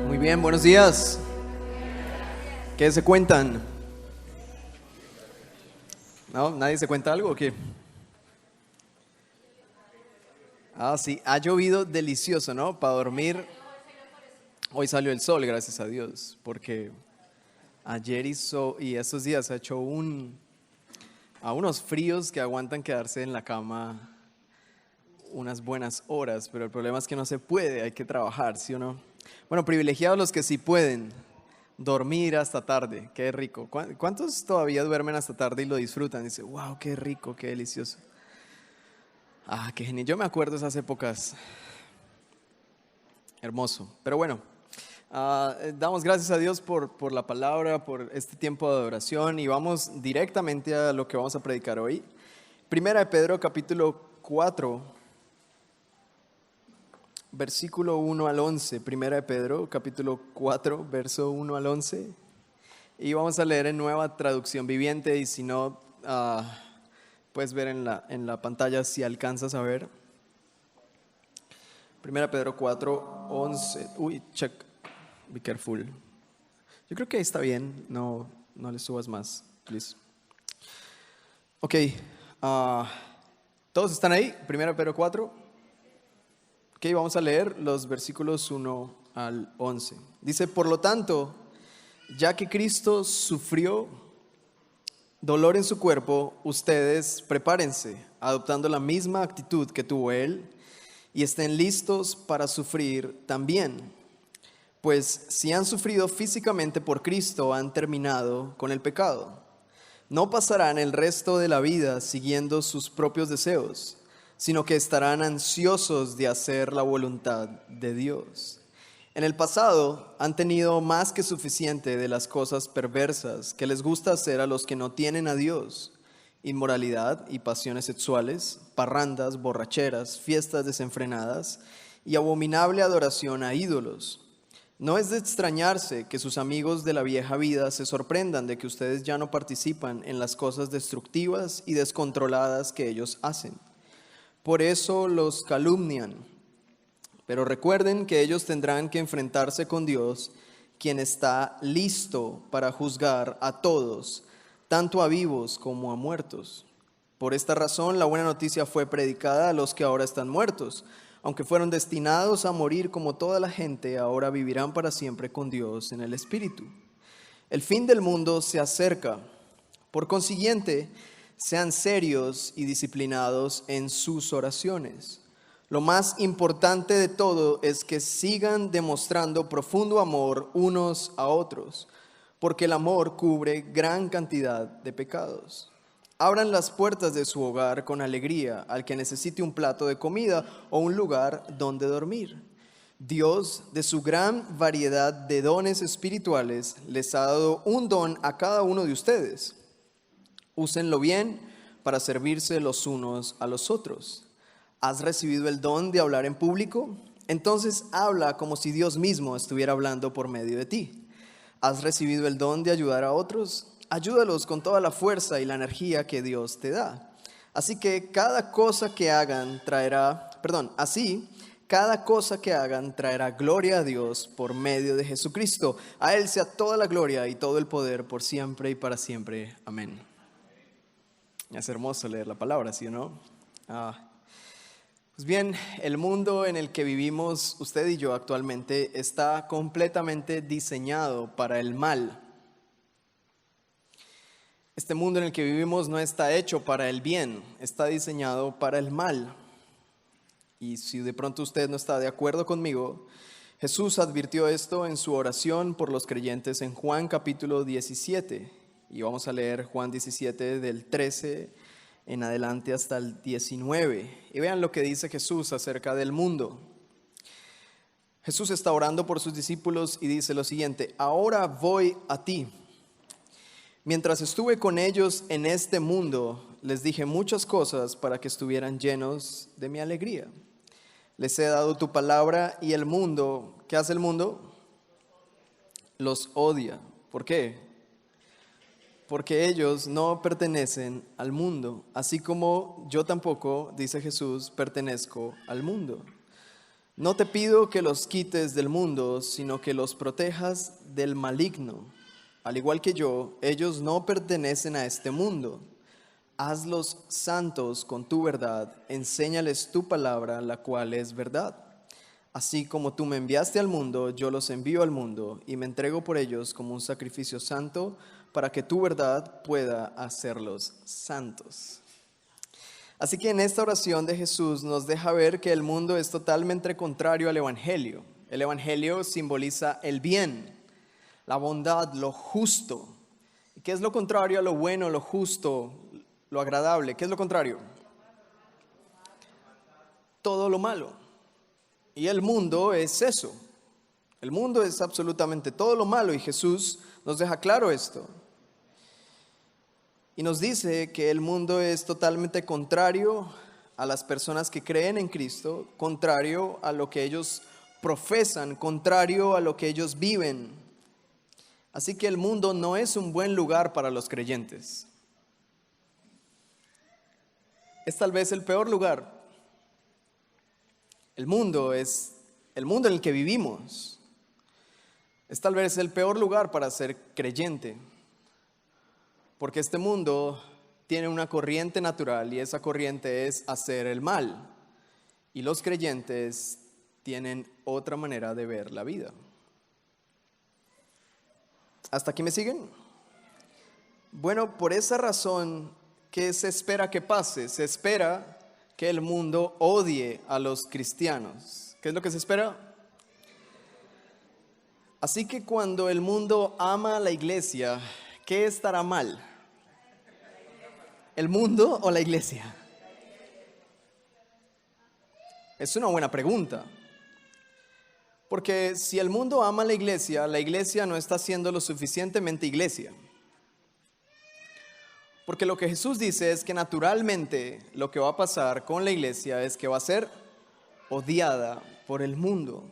Muy bien, buenos días. ¿Qué se cuentan? ¿No? ¿Nadie se cuenta algo o qué? Ah, sí, ha llovido delicioso, ¿no? Para dormir. Hoy salió el sol, gracias a Dios, porque ayer hizo y estos días ha hecho a unos fríos que aguantan quedarse en la cama unas buenas horas, pero el problema es que no se puede, hay que trabajar, ¿sí o no? Bueno, privilegiados los que sí pueden dormir hasta tarde, qué rico. ¿Cuántos todavía duermen hasta tarde y lo disfrutan? Dice, wow, qué rico, qué delicioso. Ah, qué genial. Yo me acuerdo de esas épocas, hermoso. Pero bueno, damos gracias a Dios por la palabra, por este tiempo de adoración y vamos directamente a lo que vamos a predicar hoy. Primera de Pedro, capítulo 4. Versículo 1 al 11, Primera de Pedro, capítulo 4, verso 1 al 11. Y vamos a leer en Nueva Traducción Viviente y si no, puedes ver en la pantalla si alcanzas a ver. Primera de Pedro 4, 11. Uy, check, be careful. Yo creo que ahí está bien, no le subas más, please. Ok, ¿todos están ahí? Primera de Pedro 4. Ok, vamos a leer los versículos 1 al 11. Dice, por lo tanto, ya que Cristo sufrió dolor en su cuerpo, ustedes prepárense, adoptando la misma actitud que tuvo Él, y estén listos para sufrir también. Pues si han sufrido físicamente por Cristo, han terminado con el pecado. No pasarán el resto de la vida siguiendo sus propios deseos, sino que estarán ansiosos de hacer la voluntad de Dios. En el pasado han tenido más que suficiente de las cosas perversas que les gusta hacer a los que no tienen a Dios: inmoralidad y pasiones sexuales, parrandas, borracheras, fiestas desenfrenadas y abominable adoración a ídolos. No es de extrañarse que sus amigos de la vieja vida se sorprendan de que ustedes ya no participan en las cosas destructivas y descontroladas que ellos hacen. Por eso los calumnian. Pero recuerden que ellos tendrán que enfrentarse con Dios, quien está listo para juzgar a todos, tanto a vivos como a muertos. Por esta razón, la buena noticia fue predicada a los que ahora están muertos. Aunque fueron destinados a morir como toda la gente, ahora vivirán para siempre con Dios en el Espíritu. El fin del mundo se acerca. Por consiguiente, sean serios y disciplinados en sus oraciones. Lo más importante de todo es que sigan demostrando profundo amor unos a otros, porque el amor cubre gran cantidad de pecados. Abran las puertas de su hogar con alegría al que necesite un plato de comida o un lugar donde dormir. Dios, de su gran variedad de dones espirituales, les ha dado un don a cada uno de ustedes. Úsenlo bien para servirse los unos a los otros. ¿Has recibido el don de hablar en público? Entonces habla como si Dios mismo estuviera hablando por medio de ti. ¿Has recibido el don de ayudar a otros? Ayúdalos con toda la fuerza y la energía que Dios te da. Así cada cosa que hagan traerá gloria a Dios por medio de Jesucristo. A Él sea toda la gloria y todo el poder por siempre y para siempre. Amén. Es hermoso leer la palabra, ¿sí o no? Pues bien, el mundo en el que vivimos usted y yo actualmente está completamente diseñado para el mal. Este mundo en el que vivimos no está hecho para el bien, está diseñado para el mal. Y si de pronto usted no está de acuerdo conmigo, Jesús advirtió esto en su oración por los creyentes en Juan capítulo 17. Y vamos a leer Juan 17 del 13 en adelante hasta el 19. Y vean lo que dice Jesús acerca del mundo. Jesús está orando por sus discípulos y dice lo siguiente: ahora voy a ti. Mientras estuve con ellos en este mundo, les dije muchas cosas para que estuvieran llenos de mi alegría. Les he dado tu palabra y el mundo, ¿qué hace el mundo? Los odia. ¿Por qué? Porque ellos no pertenecen al mundo, así como yo tampoco, dice Jesús, pertenezco al mundo. No te pido que los quites del mundo, sino que los protejas del maligno. Al igual que yo, ellos no pertenecen a este mundo. Hazlos santos con tu verdad, enséñales tu palabra, la cual es verdad. Así como tú me enviaste al mundo, yo los envío al mundo y me entrego por ellos como un sacrificio santo para que tu verdad pueda hacerlos santos. Así que en esta oración de Jesús nos deja ver que el mundo es totalmente contrario al Evangelio. El Evangelio simboliza el bien, la bondad, lo justo. ¿Qué es lo contrario a lo bueno, lo justo, lo agradable? ¿Qué es lo contrario? Todo lo malo. Y el mundo es eso. El mundo es absolutamente todo lo malo y Jesús nos deja claro esto. Y nos dice que el mundo es totalmente contrario a las personas que creen en Cristo, contrario a lo que ellos profesan, contrario a lo que ellos viven. Así que el mundo no es un buen lugar para los creyentes. Es tal vez el peor lugar. El mundo es el mundo en el que vivimos. Es tal vez el peor lugar para ser creyente. Porque este mundo tiene una corriente natural y esa corriente es hacer el mal. Y los creyentes tienen otra manera de ver la vida. ¿Hasta aquí me siguen? Bueno, por esa razón, ¿qué se espera que pase? Se espera que el mundo odie a los cristianos. ¿Qué es lo que se espera? Así que cuando el mundo ama a la iglesia, ¿qué estará mal? ¿El mundo o la iglesia? Es una buena pregunta. Porque si el mundo ama a la iglesia no está siendo lo suficientemente iglesia. Porque lo que Jesús dice es que naturalmente lo que va a pasar con la iglesia es que va a ser odiada por el mundo.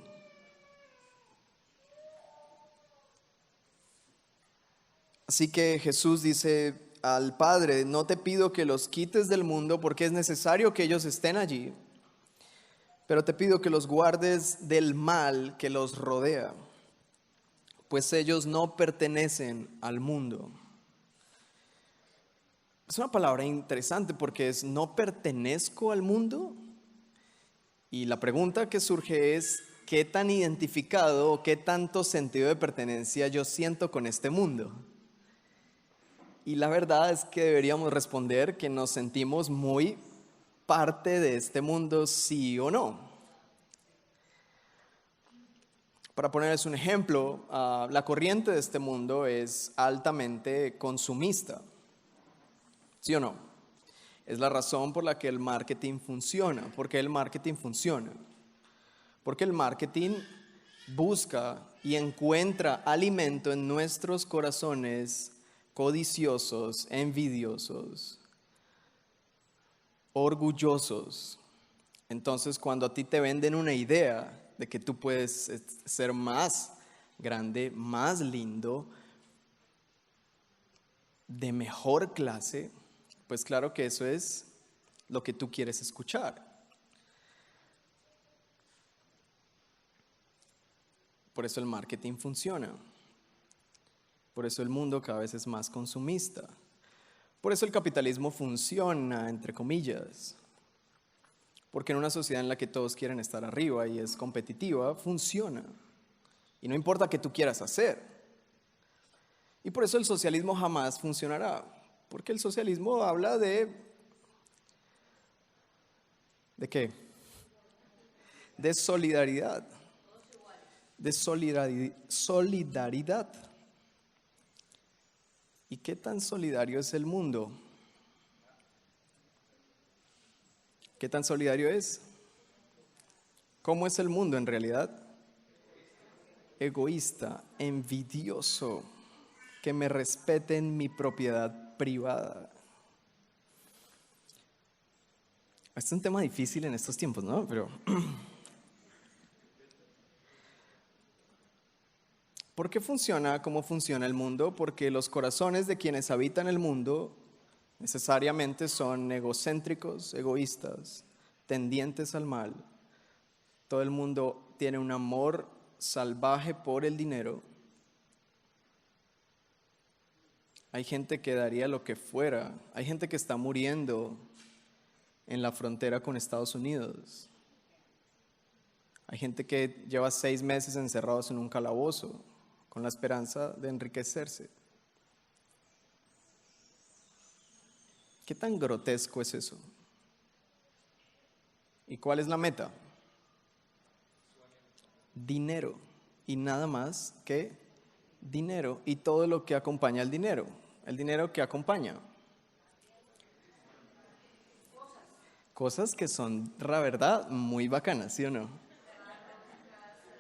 Así que Jesús dice al Padre, no te pido que los quites del mundo porque es necesario que ellos estén allí, pero te pido que los guardes del mal que los rodea, pues ellos no pertenecen al mundo. Es una palabra interesante porque es no pertenezco al mundo. Y la pregunta que surge es, ¿qué tan identificado o qué tanto sentido de pertenencia yo siento con este mundo? Y la verdad es que deberíamos responder que nos sentimos muy parte de este mundo, sí o no. Para ponerles un ejemplo, la corriente de este mundo es altamente consumista, ¿sí o no? Es la razón por la que el marketing funciona. ¿Por qué el marketing funciona? Porque el marketing busca y encuentra alimento en nuestros corazones codiciosos, envidiosos, orgullosos. Entonces, cuando a ti te venden una idea de que tú puedes ser más grande, más lindo, de mejor clase, pues claro que eso es lo que tú quieres escuchar. Por eso el marketing funciona. Por eso el mundo cada vez es más consumista. Por eso el capitalismo funciona, entre comillas. Porque en una sociedad en la que todos quieren estar arriba y es competitiva, funciona. Y no importa qué tú quieras hacer. Y por eso el socialismo jamás funcionará. Porque el socialismo habla ¿de qué? De solidaridad. De solidaridad. ¿Y qué tan solidario es el mundo? ¿Qué tan solidario es? ¿Cómo es el mundo en realidad? Egoísta, envidioso, que me respeten mi propiedad privada. Este es un tema difícil en estos tiempos, ¿no? Pero ¿por qué funciona como funciona el mundo? Porque los corazones de quienes habitan el mundo necesariamente son egocéntricos, egoístas, tendientes al mal. todo el mundo tiene un amor salvaje por el dinero. Hay gente que daría lo que fuera. Hay gente que está muriendo en la frontera con Estados Unidos. Hay gente que lleva 6 meses encerrados en un calabozo con la esperanza de enriquecerse. ¿Qué tan grotesco es eso? ¿Y cuál es la meta? Dinero. Y nada más que dinero y todo lo que acompaña al dinero. El dinero que acompaña. Cosas que son, la verdad, muy bacanas, ¿sí o no?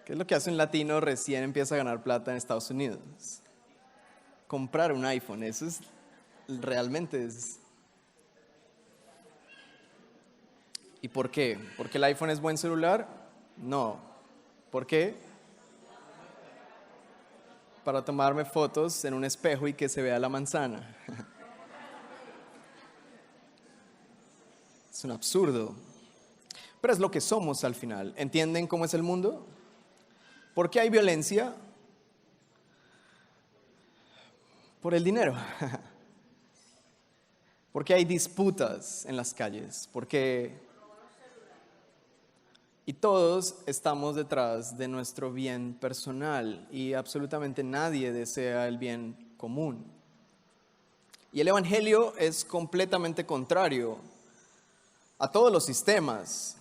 ¿Qué es lo que hace un latino recién empieza a ganar plata en Estados Unidos? Comprar un iPhone, eso es, realmente es. ¿Y por qué? ¿Porque el iPhone es buen celular? No. ¿Por qué? Para tomarme fotos en un espejo y que se vea la manzana. Es un absurdo. Pero es lo que somos al final. ¿Entienden cómo es el mundo? ¿Por qué hay violencia? Por el dinero. ¿Por qué hay disputas en las calles? Porque y todos estamos detrás de nuestro bien personal y absolutamente nadie desea el bien común. Y el Evangelio es completamente contrario a todos los sistemas.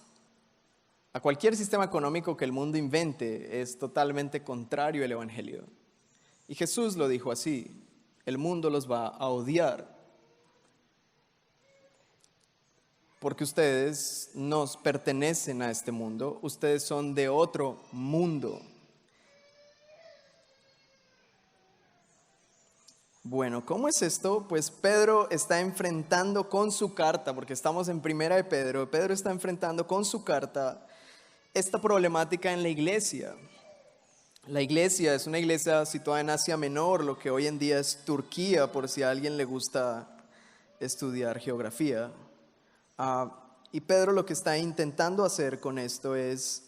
A cualquier sistema económico que el mundo invente es totalmente contrario al Evangelio. Y Jesús lo dijo así: el mundo los va a odiar porque ustedes no pertenecen a este mundo, ustedes son de otro mundo. Bueno, ¿cómo es esto? Pues Pedro está enfrentando con su carta, porque estamos en Primera de Pedro, Pedro está enfrentando con su carta esta problemática en la iglesia. La iglesia es una iglesia situada en Asia Menor, lo que hoy en día es Turquía, por si a alguien le gusta estudiar geografía. Y Pedro lo que está intentando hacer con esto es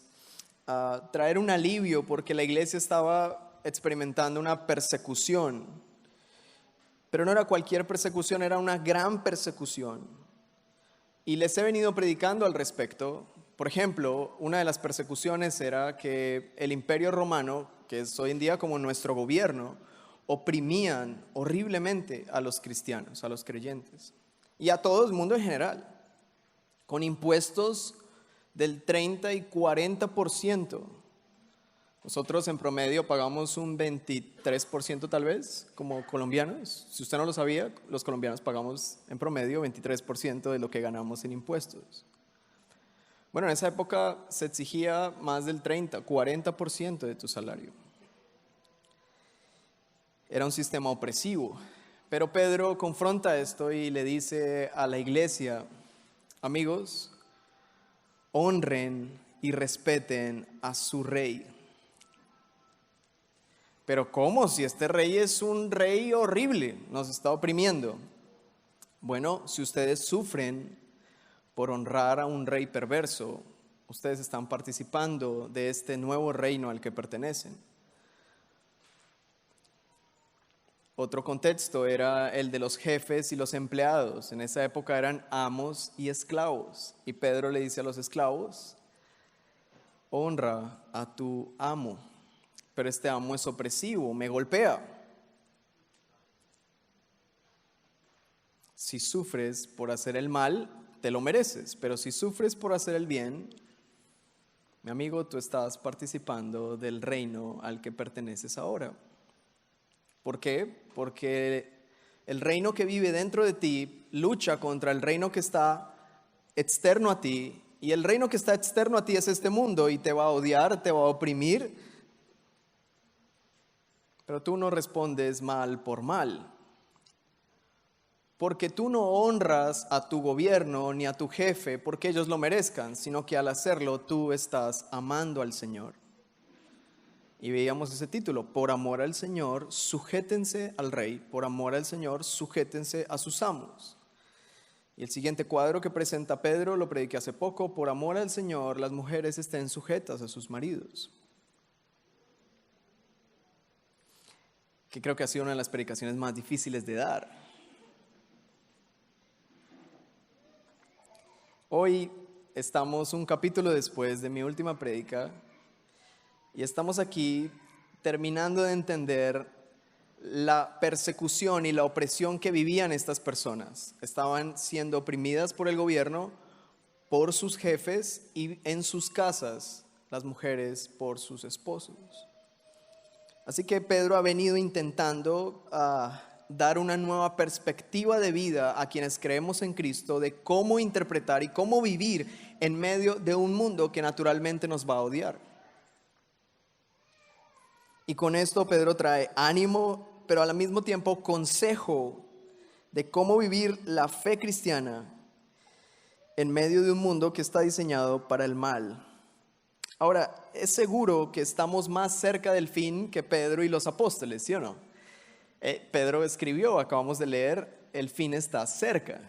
traer un alivio porque la iglesia estaba experimentando una persecución. Pero no era cualquier persecución, era una gran persecución. Y les he venido predicando al respecto. Por ejemplo, una de las persecuciones era que el Imperio Romano, que es hoy en día como nuestro gobierno, oprimían horriblemente a los cristianos, a los creyentes. Y a todo el mundo en general, con impuestos del 30 y 40%. Nosotros en promedio pagamos un 23% tal vez, como colombianos. Si usted no lo sabía, los colombianos pagamos en promedio 23% de lo que ganamos en impuestos. Bueno, en esa época se exigía más del 30, 40% de tu salario. Era un sistema opresivo. Pero Pedro confronta esto y le dice a la iglesia: amigos, honren y respeten a su rey. Pero ¿cómo? Si este rey es un rey horrible, nos está oprimiendo. Bueno, si ustedes sufren por honrar a un rey perverso, ustedes están participando de este nuevo reino al que pertenecen. Otro contexto era el de los jefes y los empleados. En esa época eran amos y esclavos. Y Pedro le dice a los esclavos: honra a tu amo. Pero este amo es opresivo, me golpea. Si sufres por hacer el mal, te lo mereces. Pero si sufres por hacer el bien, mi amigo, tú estás participando del reino al que perteneces ahora. ¿Por qué? Porque el reino que vive dentro de ti lucha contra el reino que está externo a ti. Y el reino que está externo a ti es este mundo y te va a odiar, te va a oprimir. Pero tú no respondes mal por mal. Porque tú no honras a tu gobierno ni a tu jefe porque ellos lo merezcan, sino que al hacerlo tú estás amando al Señor. Y veíamos ese título: por amor al Señor, sujétense al rey. Por amor al Señor, sujétense a sus amos. Y el siguiente cuadro que presenta Pedro lo prediqué hace poco: por amor al Señor, las mujeres estén sujetas a sus maridos. Que creo que ha sido una de las predicaciones más difíciles de dar. Hoy estamos un capítulo después de mi última prédica y estamos aquí terminando de entender la persecución y la opresión que vivían estas personas. Estaban siendo oprimidas por el gobierno, por sus jefes, y en sus casas las mujeres por sus esposos. Así que Pedro ha venido intentando dar una nueva perspectiva de vida a quienes creemos en Cristo, de cómo interpretar y cómo vivir en medio de un mundo que naturalmente nos va a odiar. Y con esto Pedro trae ánimo, pero al mismo tiempo consejo de cómo vivir la fe cristiana en medio de un mundo que está diseñado para el mal. Ahora, es seguro que estamos más cerca del fin que Pedro y los apóstoles, ¿sí o no? Pedro escribió, acabamos de leer, el fin está cerca.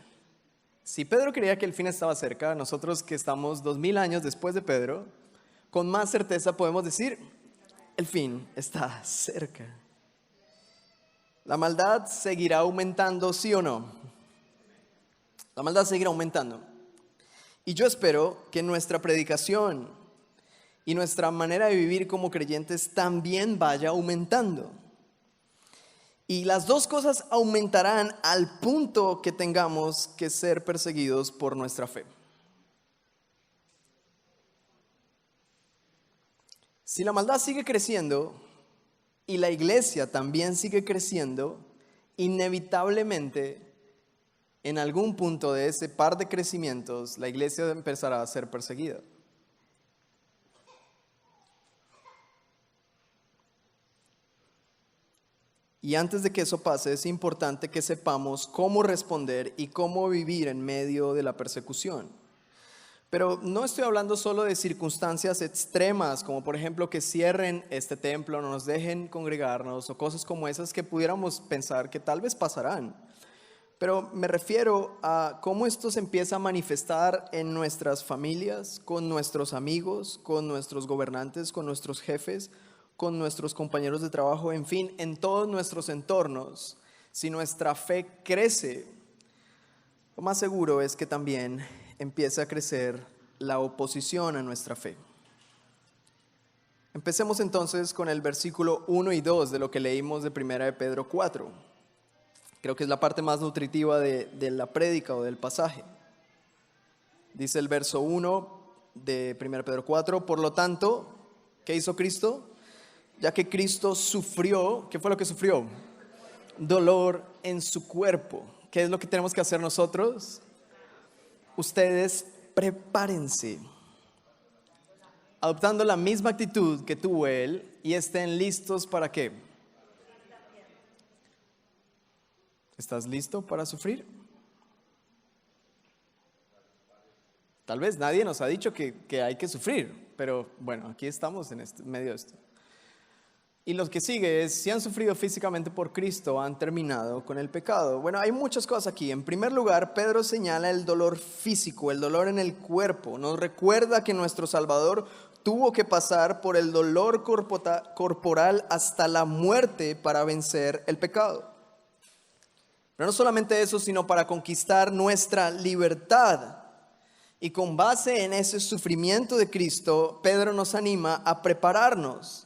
Si Pedro creía que el fin estaba cerca, nosotros que estamos 2000 años después de Pedro, con más certeza podemos decir, el fin está cerca. La maldad seguirá aumentando, ¿sí o no? La maldad seguirá aumentando. Y yo espero que nuestra predicación y nuestra manera de vivir como creyentes también vaya aumentando. Y las dos cosas aumentarán al punto que tengamos que ser perseguidos por nuestra fe. Si la maldad sigue creciendo y la iglesia también sigue creciendo, inevitablemente en algún punto de ese par de crecimientos la iglesia empezará a ser perseguida. Y antes de que eso pase, es importante que sepamos cómo responder y cómo vivir en medio de la persecución. Pero no estoy hablando solo de circunstancias extremas, como por ejemplo que cierren este templo, no nos dejen congregarnos, o cosas como esas que pudiéramos pensar que tal vez pasarán. Pero me refiero a cómo esto se empieza a manifestar en nuestras familias, con nuestros amigos, con nuestros gobernantes, con nuestros jefes, con nuestros compañeros de trabajo, en fin, en todos nuestros entornos. Si nuestra fe crece, lo más seguro es que también empiece a crecer la oposición a nuestra fe. Empecemos entonces con el versículo 1 y 2 de lo que leímos de 1 de Pedro 4. Creo que es la parte más nutritiva de la prédica o del pasaje. Dice el verso 1 de 1 Pedro 4, por lo tanto, ¿qué hizo Cristo? Ya que Cristo sufrió, ¿qué fue lo que sufrió? Dolor en su cuerpo. ¿Qué es lo que tenemos que hacer nosotros? Ustedes prepárense, adoptando la misma actitud que tuvo Él, y estén listos ¿para qué? ¿Estás listo para sufrir? Tal vez nadie nos ha dicho que hay que sufrir, pero bueno, aquí estamos en medio de esto. Y lo que sigue es, si han sufrido físicamente por Cristo, han terminado con el pecado. Bueno, hay muchas cosas aquí. En primer lugar, Pedro señala el dolor físico, el dolor en el cuerpo. Nos recuerda que nuestro Salvador tuvo que pasar por el dolor corporal hasta la muerte para vencer el pecado. Pero no solamente eso, sino para conquistar nuestra libertad. Y con base en ese sufrimiento de Cristo, Pedro nos anima a prepararnos.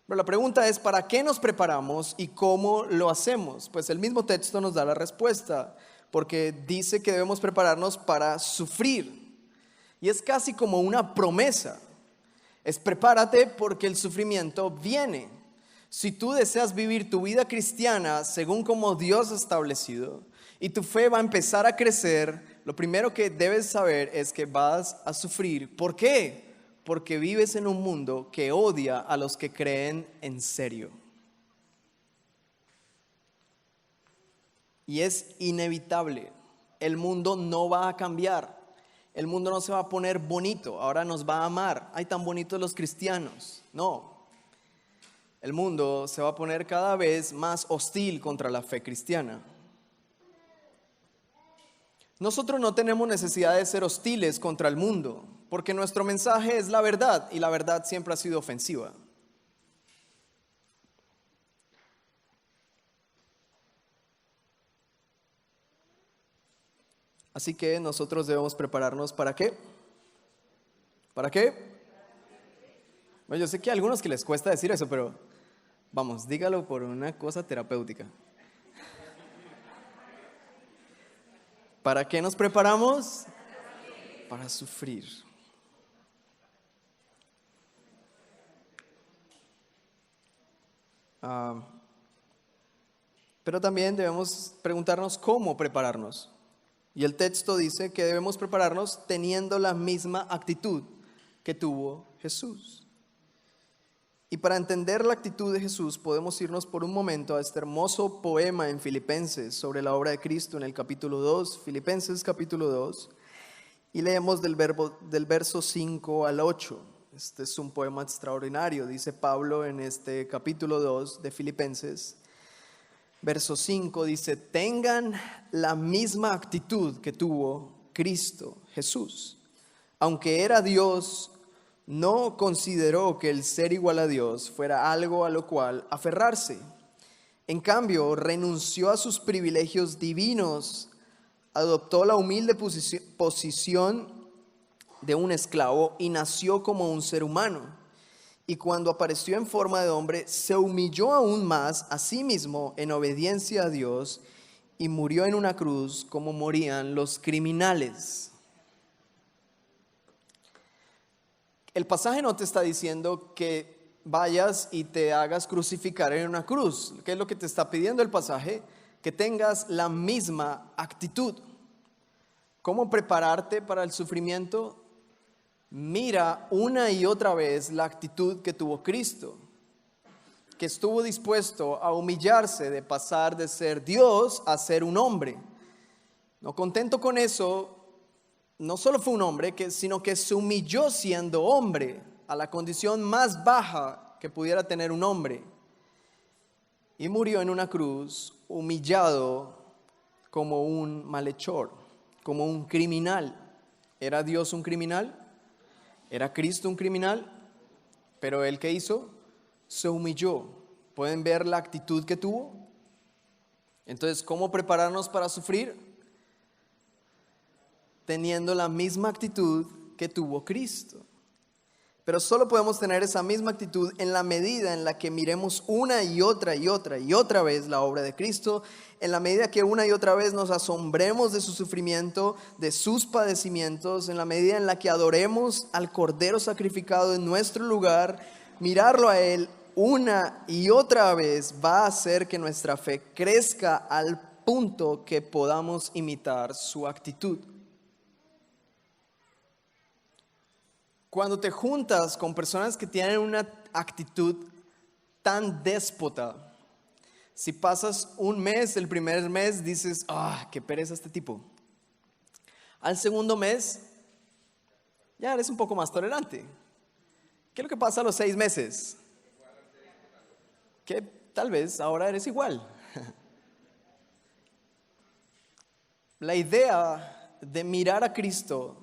Pero la pregunta es, ¿para qué nos preparamos y cómo lo hacemos? Pues el mismo texto nos da la respuesta, porque dice que debemos prepararnos para sufrir. Y es casi como una promesa. Es prepárate porque el sufrimiento viene. Si tú deseas vivir tu vida cristiana según como Dios ha establecido y tu fe va a empezar a crecer, lo primero que debes saber es que vas a sufrir. ¿Por qué? Porque vives en un mundo que odia a los que creen en serio. Y es inevitable. El mundo no va a cambiar. El mundo no se va a poner bonito. Ahora nos va a amar. Ay, tan bonitos los cristianos. No. El mundo se va a poner cada vez más hostil contra la fe cristiana. Nosotros no tenemos necesidad de ser hostiles contra el mundo, porque nuestro mensaje es la verdad y la verdad siempre ha sido ofensiva. Así que nosotros debemos prepararnos ¿para qué? ¿Para qué? Bueno, yo sé que a algunos que les cuesta decir eso, pero vamos, dígalo por una cosa terapéutica. ¿Para qué nos preparamos? Para sufrir. Pero también debemos preguntarnos cómo prepararnos. Y el texto dice que debemos prepararnos teniendo la misma actitud que tuvo Jesús. Y para entender la actitud de Jesús podemos irnos por un momento a este hermoso poema en Filipenses sobre la obra de Cristo en el capítulo 2, Filipenses capítulo 2, y leemos del verso 5 al 8. Este es un poema extraordinario, dice Pablo en este capítulo 2 de Filipenses. Verso 5 dice, tengan la misma actitud que tuvo Cristo Jesús. Aunque era Dios, no consideró que el ser igual a Dios fuera algo a lo cual aferrarse. En cambio, renunció a sus privilegios divinos, adoptó la humilde posición de un esclavo y nació como un ser humano. Y cuando apareció en forma de hombre, se humilló aún más a sí mismo en obediencia a Dios y murió en una cruz como morían los criminales. El pasaje no te está diciendo que vayas y te hagas crucificar en una cruz. ¿Qué es lo que te está pidiendo el pasaje? Que tengas la misma actitud. ¿Cómo prepararte para el sufrimiento? Mira una y otra vez la actitud que tuvo Cristo, que estuvo dispuesto a humillarse, de pasar de ser Dios a ser un hombre. No contento con eso, no solo fue un hombre, sino que se humilló siendo hombre a la condición más baja que pudiera tener un hombre. Y murió en una cruz humillado como un malhechor, como un criminal. ¿Era Dios un criminal? ¿Era Cristo un criminal? Pero ¿él qué hizo? Se humilló. ¿Pueden ver la actitud que tuvo? Entonces, ¿cómo prepararnos para sufrir? Teniendo la misma actitud que tuvo Cristo. Pero solo podemos tener esa misma actitud en la medida en la que miremos una y otra y otra y otra vez la obra de Cristo, en la medida que una y otra vez nos asombremos de su sufrimiento, de sus padecimientos, en la medida en la que adoremos al Cordero sacrificado en nuestro lugar, mirarlo a Él una y otra vez va a hacer que nuestra fe crezca al punto que podamos imitar su actitud. Cuando te juntas con personas que tienen una actitud tan déspota, si pasas un mes, el primer mes dices, qué pereza este tipo. Al segundo mes, ya eres un poco más tolerante. ¿Qué es lo que pasa a los 6 meses? Que tal vez ahora eres igual. La idea de mirar a Cristo,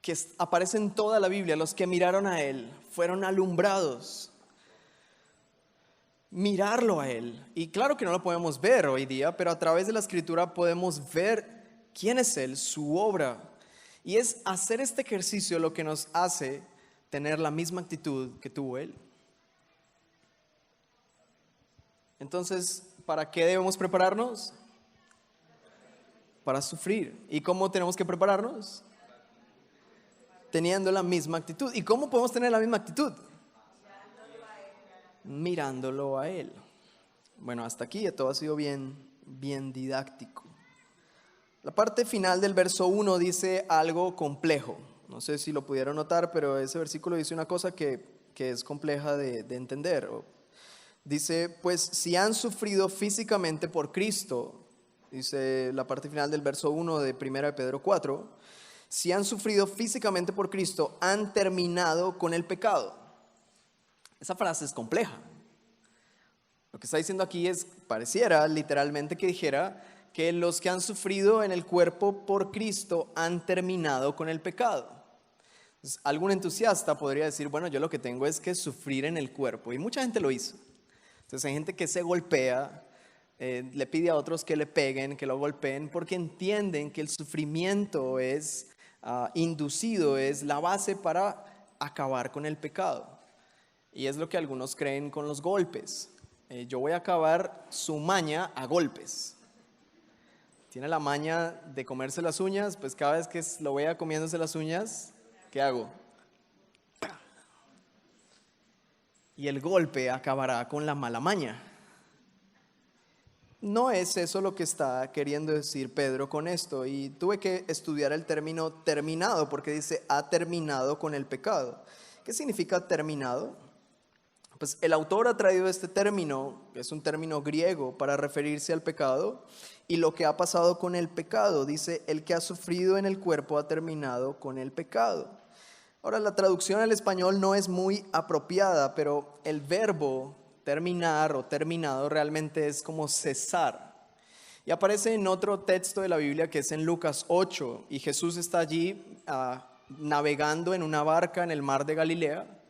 que aparece en toda la Biblia, los que miraron a Él fueron alumbrados. Mirarlo a Él. Y claro que no lo podemos ver hoy día, pero a través de la Escritura podemos ver quién es Él, su obra. Y es hacer este ejercicio lo que nos hace tener la misma actitud que tuvo Él. Entonces, ¿para qué debemos prepararnos? Para sufrir. ¿Y cómo tenemos que prepararnos? Teniendo la misma actitud. ¿Y cómo podemos tener la misma actitud? Mirándolo a Él. Bueno, hasta aquí todo ha sido bien didáctico. La parte final del verso 1 dice algo complejo. No sé si lo pudieron notar, pero ese versículo dice una cosa que es compleja de entender. Dice, pues si han sufrido físicamente por Cristo, dice la parte final del verso 1 de 1 de Pedro 4, si han sufrido físicamente por Cristo, han terminado con el pecado. Esa frase es compleja. Lo que está diciendo aquí pareciera literalmente que dijera que los que han sufrido en el cuerpo por Cristo han terminado con el pecado. Entonces, algún entusiasta podría decir, bueno, yo lo que tengo es que sufrir en el cuerpo, y mucha gente lo hizo. Entonces hay gente que se golpea, le pide a otros que le peguen, que lo golpeen, porque entienden que el sufrimiento es inducido, es la base para acabar con el pecado. Y es lo que algunos creen con los golpes. Yo voy a acabar su maña a golpes. Tiene la maña de comerse las uñas, pues cada vez que lo vea comiéndose las uñas, ¿qué hago? Y el golpe acabará con la mala maña. No es eso lo que está queriendo decir Pedro con esto. Y tuve que estudiar el término terminado, porque dice, ha terminado con el pecado. ¿Qué significa terminado? Pues el autor ha traído este término, que es un término griego, para referirse al pecado y lo que ha pasado con el pecado. Dice, el que ha sufrido en el cuerpo ha terminado con el pecado. Ahora, la traducción al español no es muy apropiada, pero el verbo terminar o terminado realmente es como cesar. Y aparece en otro texto de la Biblia que es en Lucas 8, y Jesús está allí navegando en una barca en el mar de Galilea,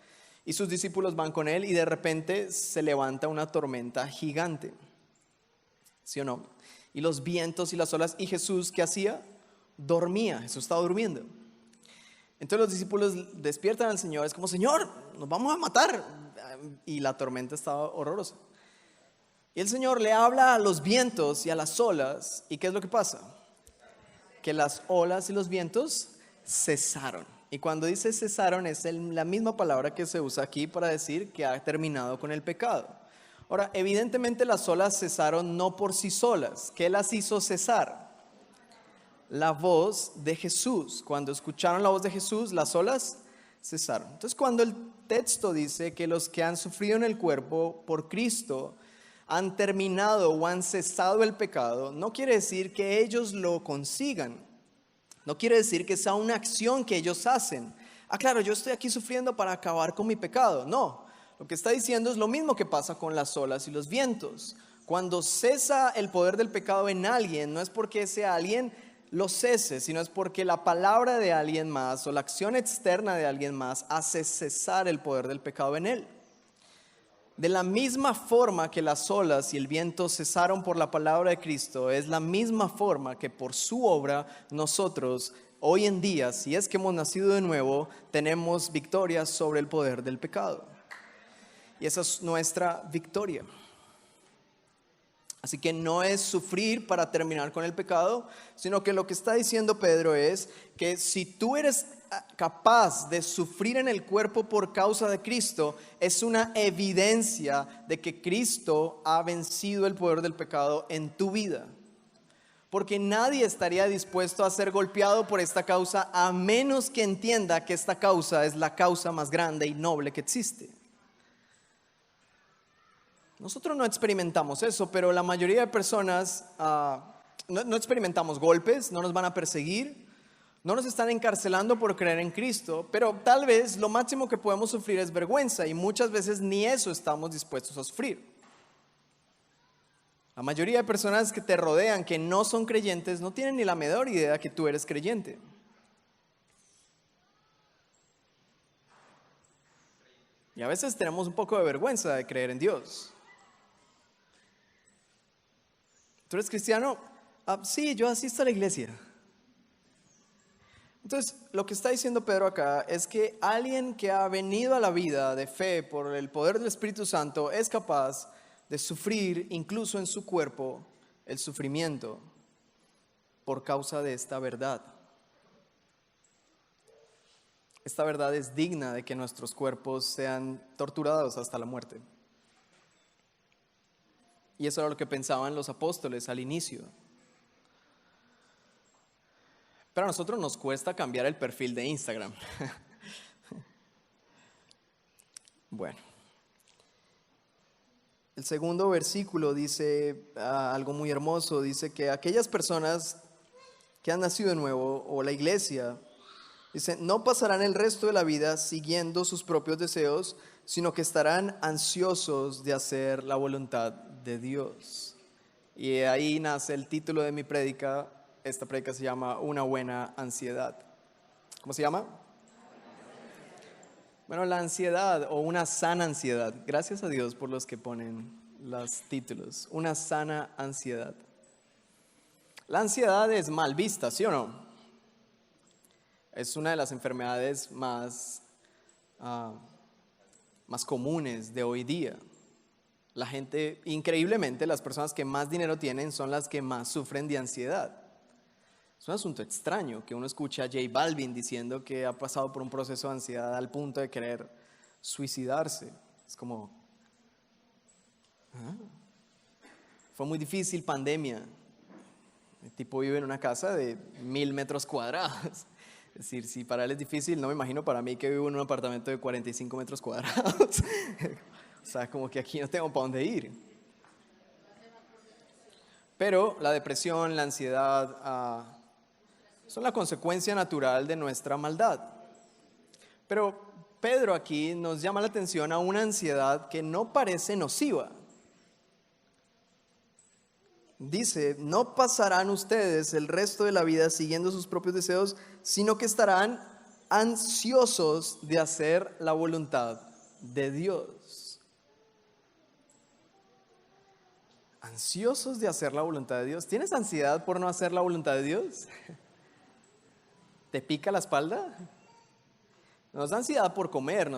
y sus discípulos van con él, y de repente se levanta una tormenta gigante. ¿Sí o no? Y los vientos y las olas, y Jesús, ¿qué hacía? Dormía, Jesús estaba durmiendo. Entonces los discípulos despiertan al Señor, es como, Señor, nos vamos a matar. Y la tormenta estaba horrorosa. Y el Señor le habla a los vientos y a las olas, ¿y qué es lo que pasa? Que las olas y los vientos cesaron. Y cuando dice cesaron es la misma palabra que se usa aquí para decir que ha terminado con el pecado. Ahora, evidentemente las olas cesaron no por sí solas. ¿Qué las hizo cesar? La voz de Jesús. Cuando escucharon la voz de Jesús, las olas cesaron. Entonces, cuando el texto dice que los que han sufrido en el cuerpo por Cristo han terminado o han cesado el pecado, no quiere decir que ellos lo consigan. No quiere decir que sea una acción que ellos hacen. Claro, yo estoy aquí sufriendo para acabar con mi pecado. No, lo que está diciendo es lo mismo que pasa con las olas y los vientos. Cuando cesa el poder del pecado en alguien, no es porque ese alguien lo cese, sino es porque la palabra de alguien más o la acción externa de alguien más hace cesar el poder del pecado en él. De la misma forma que las olas y el viento cesaron por la palabra de Cristo, es la misma forma que por su obra nosotros hoy en día, si es que hemos nacido de nuevo, tenemos victoria sobre el poder del pecado. Y esa es nuestra victoria. Así que no es sufrir para terminar con el pecado, sino que lo que está diciendo Pedro es que si tú eres capaz de sufrir en el cuerpo por causa de Cristo, es una evidencia de que Cristo ha vencido el poder del pecado en tu vida. Porque nadie estaría dispuesto a ser golpeado por esta causa a menos que entienda que esta causa es la causa más grande y noble que existe. Nosotros no experimentamos eso, pero la mayoría de personas no experimentamos golpes, no nos van a perseguir, no nos están encarcelando por creer en Cristo, pero tal vez lo máximo que podemos sufrir es vergüenza y muchas veces ni eso estamos dispuestos a sufrir. La mayoría de personas que te rodean, que no son creyentes, no tienen ni la menor idea que tú eres creyente. Y a veces tenemos un poco de vergüenza de creer en Dios. ¿Tú eres cristiano? Sí, yo asisto a la iglesia. Entonces, lo que está diciendo Pedro acá es que alguien que ha venido a la vida de fe por el poder del Espíritu Santo es capaz de sufrir incluso en su cuerpo el sufrimiento por causa de esta verdad. Esta verdad es digna de que nuestros cuerpos sean torturados hasta la muerte. Y eso era lo que pensaban los apóstoles al inicio. Pero a nosotros nos cuesta cambiar el perfil de Instagram. Bueno. El segundo versículo dice algo muy hermoso. Dice que aquellas personas que han nacido de nuevo, o la iglesia, dice, no pasarán el resto de la vida siguiendo sus propios deseos, sino que estarán ansiosos de hacer la voluntad de Dios. Y ahí nace el título de mi prédica. Esta prédica se llama Una buena ansiedad. ¿Cómo se llama? Bueno, la ansiedad o una sana ansiedad. Gracias a Dios por los que ponen los títulos. Una sana ansiedad. La ansiedad es mal vista, ¿sí o no? Es una de las enfermedades más comunes de hoy día. La gente, increíblemente, las personas que más dinero tienen son las que más sufren de ansiedad. Es un asunto extraño que uno escuche a J Balvin diciendo que ha pasado por un proceso de ansiedad al punto de querer suicidarse. Es como, fue muy difícil, pandemia. El tipo vive en una casa de 1000 metros cuadrados. Es decir, si para él es difícil, no me imagino para mí que vivo en un apartamento de 45 metros cuadrados. O sea, como que aquí no tengo para dónde ir. Pero la depresión, la ansiedad, son la consecuencia natural de nuestra maldad. Pero Pedro aquí nos llama la atención a una ansiedad que no parece nociva. Dice, no pasarán ustedes el resto de la vida siguiendo sus propios deseos, sino que estarán ansiosos de hacer la voluntad de Dios. Ansiosos de hacer la voluntad de Dios. ¿Tienes ansiedad por no hacer la voluntad de Dios? ¿Te pica la espalda? Nos da ansiedad por comer,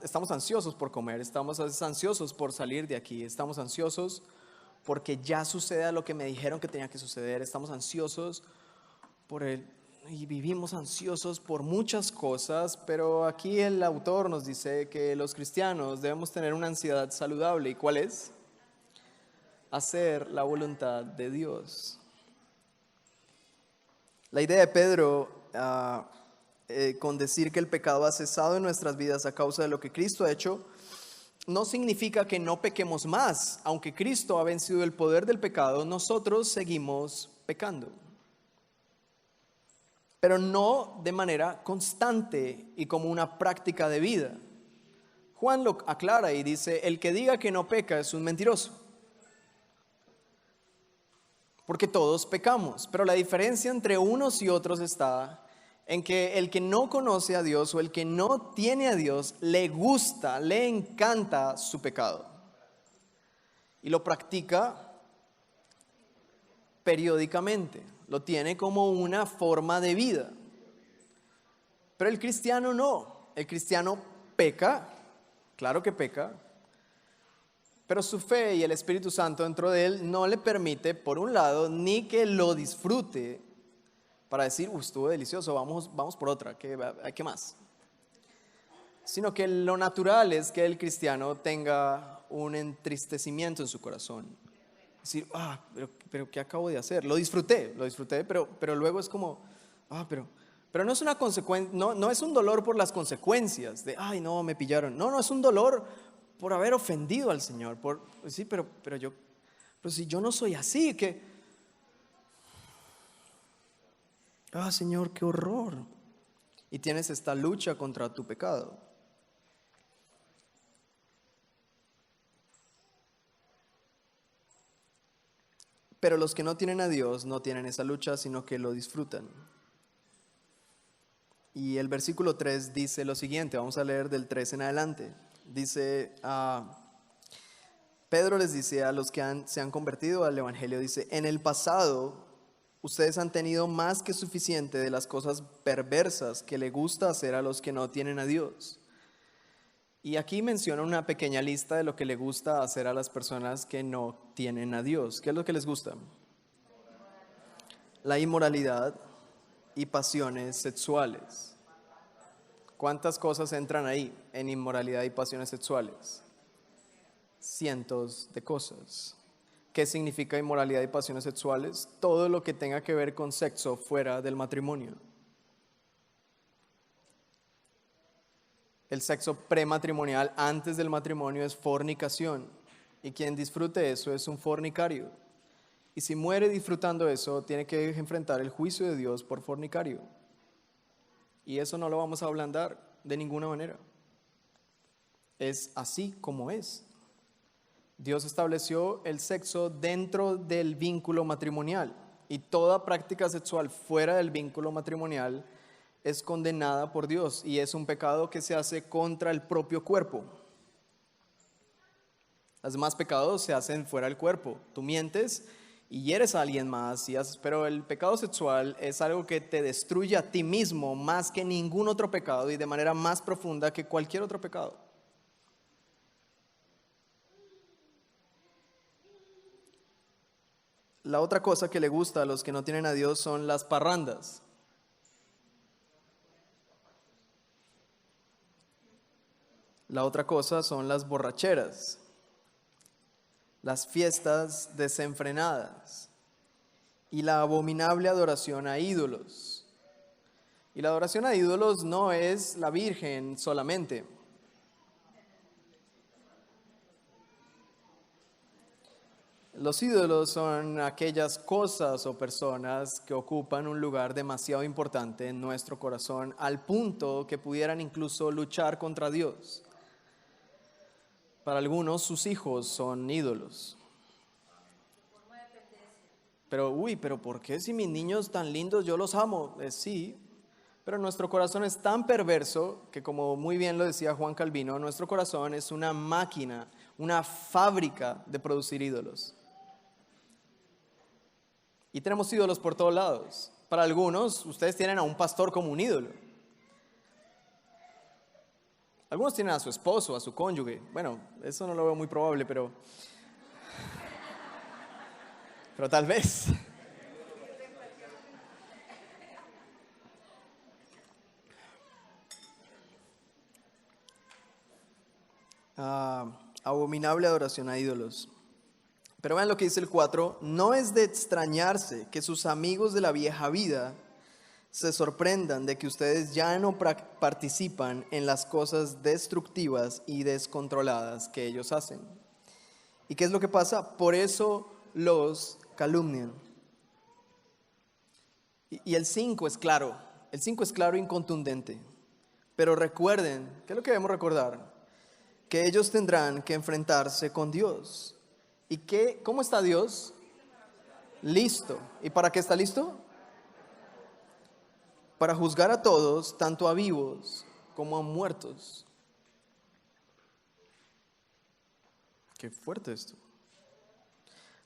estamos ansiosos por comer, estamos ansiosos por salir de aquí, estamos ansiosos porque ya suceda lo que me dijeron que tenía que suceder, estamos ansiosos y vivimos ansiosos por muchas cosas, pero aquí el autor nos dice que los cristianos debemos tener una ansiedad saludable. ¿Y cuál es? Hacer la voluntad de Dios. La idea de Pedro con decir que el pecado ha cesado en nuestras vidas a causa de lo que Cristo ha hecho, no significa que no pequemos más. Aunque Cristo ha vencido el poder del pecado, nosotros seguimos pecando. Pero no de manera constante y como una práctica de vida. Juan lo aclara y dice, el que diga que no peca es un mentiroso. Porque todos pecamos, pero la diferencia entre unos y otros está en que el que no conoce a Dios o el que no tiene a Dios, le gusta, le encanta su pecado. Y lo practica periódicamente, lo tiene como una forma de vida. Pero el cristiano no, el cristiano peca, claro que peca, pero su fe y el Espíritu Santo dentro de él no le permite, por un lado, ni que lo disfrute para decir, estuvo delicioso, vamos por otra, ¿qué más? Sino que lo natural es que el cristiano tenga un entristecimiento en su corazón. Decir, pero ¿qué acabo de hacer? Lo disfruté, pero luego es como, pero no es una consecuencia, no es un dolor por las consecuencias de, no, me pillaron. No, es un dolor por haber ofendido al Señor. Sí, pero si yo no soy así, que... Señor, qué horror. Y tienes esta lucha contra tu pecado. Pero los que no tienen a Dios no tienen esa lucha, sino que lo disfrutan. Y el versículo 3 dice lo siguiente, vamos a leer del 3 en adelante. Dice, Pedro les dice a los que se han convertido al evangelio, dice, en el pasado ustedes han tenido más que suficiente de las cosas perversas que le gusta hacer a los que no tienen a Dios. Y aquí menciona una pequeña lista de lo que le gusta hacer a las personas que no tienen a Dios. ¿Qué es lo que les gusta? La inmoralidad y pasiones sexuales. ¿Cuántas cosas entran ahí en inmoralidad y pasiones sexuales? Cientos de cosas. ¿Qué significa inmoralidad y pasiones sexuales? Todo lo que tenga que ver con sexo fuera del matrimonio. El sexo prematrimonial antes del matrimonio es fornicación. Y quien disfrute eso es un fornicario. Y si muere disfrutando eso, tiene que enfrentar el juicio de Dios por fornicario. Y eso no lo vamos a ablandar de ninguna manera. Es así como es. Dios estableció el sexo dentro del vínculo matrimonial y toda práctica sexual fuera del vínculo matrimonial es condenada por Dios y es un pecado que se hace contra el propio cuerpo. Los demás pecados se hacen fuera del cuerpo. Tú mientes y hieres a alguien más, pero el pecado sexual es algo que te destruye a ti mismo más que ningún otro pecado y de manera más profunda que cualquier otro pecado. La otra cosa que le gusta a los que no tienen a Dios son las parrandas. La otra cosa son las borracheras, las fiestas desenfrenadas y la abominable adoración a ídolos. Y la adoración a ídolos no es la Virgen solamente. Los ídolos son aquellas cosas o personas que ocupan un lugar demasiado importante en nuestro corazón al punto que pudieran incluso luchar contra Dios. Para algunos sus hijos son ídolos. Pero ¿por qué si mis niños tan lindos yo los amo? Sí, pero nuestro corazón es tan perverso que, como muy bien lo decía Juan Calvino, nuestro corazón es una máquina, una fábrica de producir ídolos. Y tenemos ídolos por todos lados. Para algunos, ustedes tienen a un pastor como un ídolo. Algunos tienen a su esposo, a su cónyuge. Bueno, eso no lo veo muy probable, pero tal vez. Abominable adoración a ídolos. Pero vean lo que dice el 4, no es de extrañarse que sus amigos de la vieja vida se sorprendan de que ustedes ya no participan en las cosas destructivas y descontroladas que ellos hacen. ¿Y qué es lo que pasa? Por eso los calumnian. Y el 5 es claro, el 5 es claro e incontundente. Pero recuerden, ¿qué es lo que debemos recordar? Que ellos tendrán que enfrentarse con Dios. ¿Y cómo está Dios? Listo. ¿Y para qué está listo? Para juzgar a todos, tanto a vivos como a muertos. Qué fuerte esto.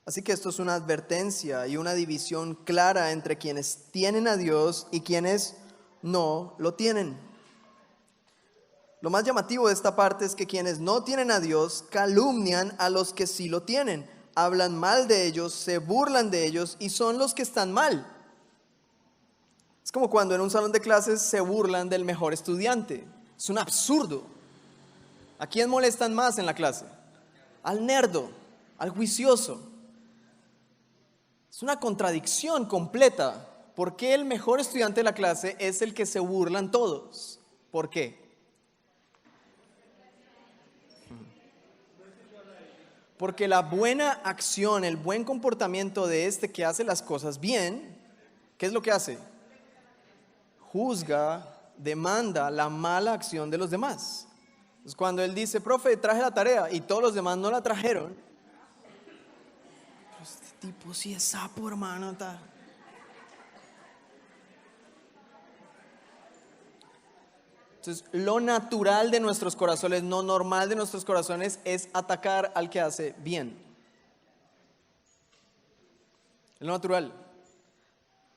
Así que esto es una advertencia y una división clara entre quienes tienen a Dios y quienes no lo tienen. Lo más llamativo de esta parte es que quienes no tienen a Dios calumnian a los que sí lo tienen. Hablan mal de ellos, se burlan de ellos y son los que están mal. Es como cuando en un salón de clases se burlan del mejor estudiante. Es un absurdo. ¿A quién molestan más en la clase? Al nerdo, al juicioso. Es una contradicción completa. ¿Por qué el mejor estudiante de la clase es el que se burlan todos? ¿Por qué? Porque la buena acción, el buen comportamiento de este que hace las cosas bien, ¿qué es lo que hace? Juzga, demanda la mala acción de los demás. Entonces, cuando él dice, profe, traje la tarea y todos los demás no la trajeron, este tipo sí es sapo, hermano. Entonces, lo natural de nuestros corazones, lo normal de nuestros corazones es atacar al que hace bien. Es lo natural.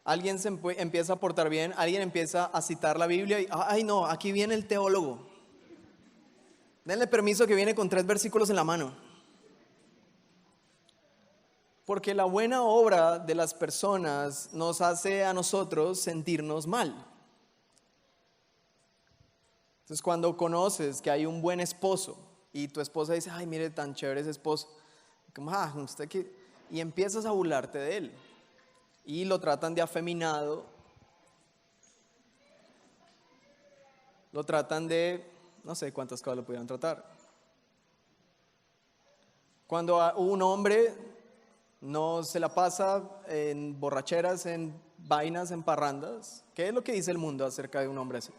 Alguien se empieza a portar bien, alguien empieza a citar la Biblia y, ay no, aquí viene el teólogo. Denle permiso que viene con 3 versículos en la mano. Porque la buena obra de las personas nos hace a nosotros sentirnos mal. Entonces, cuando conoces que hay un buen esposo y tu esposa dice, ay, mire, tan chévere ese esposo, como, usted qué, y empiezas a burlarte de él y lo tratan de afeminado, lo tratan de, no sé cuántas cosas lo pudieran tratar. Cuando un hombre no se la pasa en borracheras, en vainas, en parrandas, ¿qué es lo que dice el mundo acerca de un hombre así?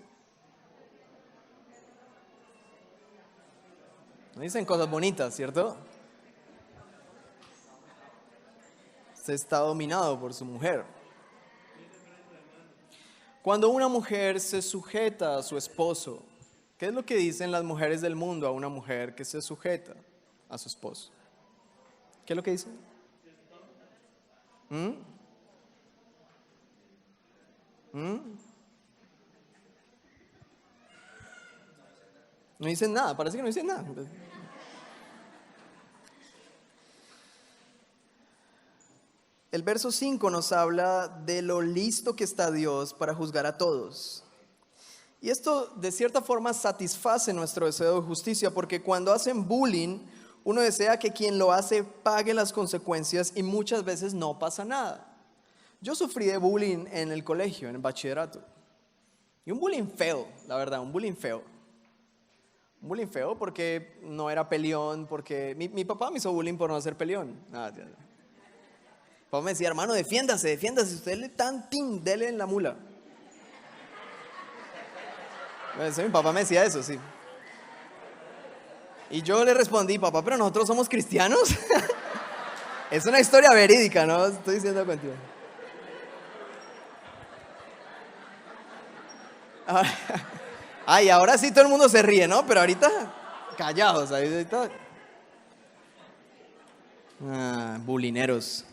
No dicen cosas bonitas, ¿cierto? Usted está dominado por su mujer. Cuando una mujer se sujeta a su esposo, ¿qué es lo que dicen las mujeres del mundo a una mujer que se sujeta a su esposo? ¿Qué es lo que dicen? ¿Mm? ¿Mm? No dicen nada, parece que no dicen nada. El verso 5 nos habla de lo listo que está Dios para juzgar a todos. Y esto de cierta forma satisface nuestro deseo de justicia, porque cuando hacen bullying, uno desea que quien lo hace pague las consecuencias y muchas veces no pasa nada. Yo sufrí de bullying en el colegio, en el bachillerato. Y un bullying feo, la verdad, un bullying feo. Un bullying feo porque no era peleón, porque mi papá me hizo bullying por no ser peleón. Mi papá me decía, hermano, defiéndase, usted le tan tin, dele en la mula. Mi papá me decía eso, sí. Y yo le respondí, papá, pero nosotros somos cristianos. Es una historia verídica, ¿no? Estoy diciendo contigo. Ay, ahora sí todo el mundo se ríe, ¿no? Pero ahorita, callados, ahorita. Bulineros.